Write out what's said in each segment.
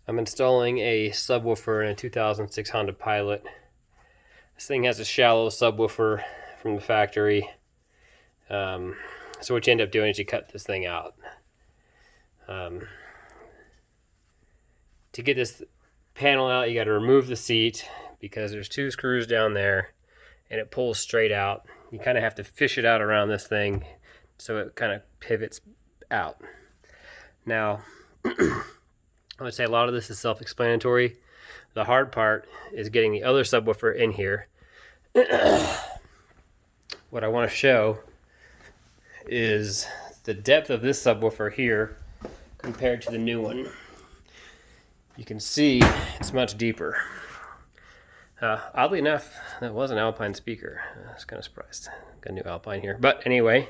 I'm installing a subwoofer in a 2006 Honda Pilot. This thing has a shallow subwoofer from the factory. So what you end up doing is you cut this thing out. To get this panel out, you got to remove the seat because there's two screws down there and it pulls straight out. You kind of have to fish it out around this thing so it kind of pivots out. Now, I would say a lot of this is self-explanatory. The hard part is getting the other subwoofer in here. What I want to show is the depth of this subwoofer here compared to the new one. You can see it's much deeper. Oddly enough, that was an Alpine speaker. I was kind of surprised. Got a new Alpine here. But anyway,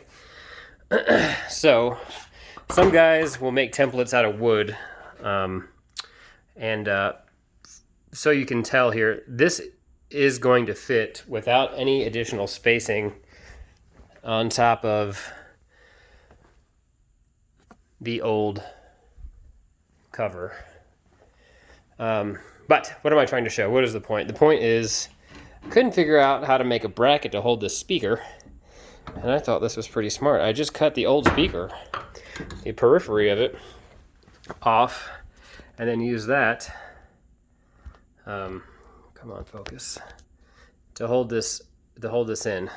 so some guys will make templates out of wood. So you can tell here, this is going to fit without any additional spacing on top of the old cover. But what am I trying to show? What is the point? The point is, I couldn't figure out how to make a bracket to hold this speaker, and I thought this was pretty smart. I just cut the old speaker, the periphery of it, off, and then use that, come on, focus, to hold this in.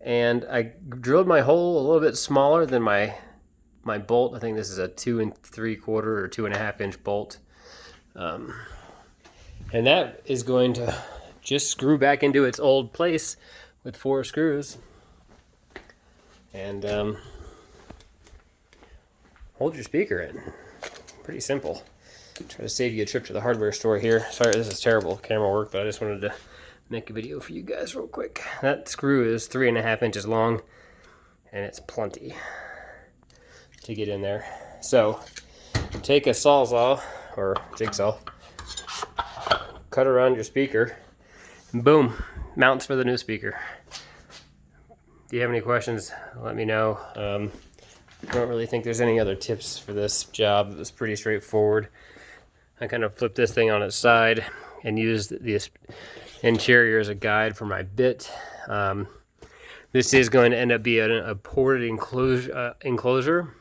And I drilled my hole a little bit smaller than my bolt. I think this is a 2 3/4 or 2.5 inch bolt. And that is going to just screw back into its old place with 4 screws. And hold your speaker in. Pretty simple. Try to save you a trip to the hardware store here. Sorry, this is terrible camera work, but I just wanted to make a video for you guys real quick. That screw is 3.5 inches long, and it's plenty to get in there. So take a sawzall or jigsaw, cut around your speaker, and boom, mounts for the new speaker. If you have any questions, let me know. I don't really think there's any other tips for this job. It's pretty straightforward. I kind of flipped this thing on its side and used this interior as a guide for my bit. This is going to end up being a ported enclosure.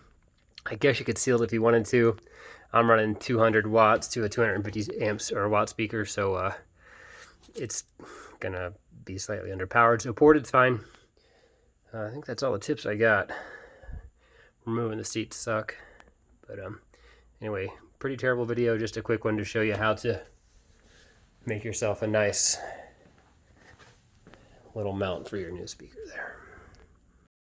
I guess you could seal it if you wanted to. I'm running 200 watts to a 250 amps or watt speaker, so it's gonna be slightly underpowered. So ported's fine. I think that's all the tips I got. Removing the seats suck, but anyway, pretty terrible video. Just a quick one to show you how to make yourself a nice little mount for your new speaker there.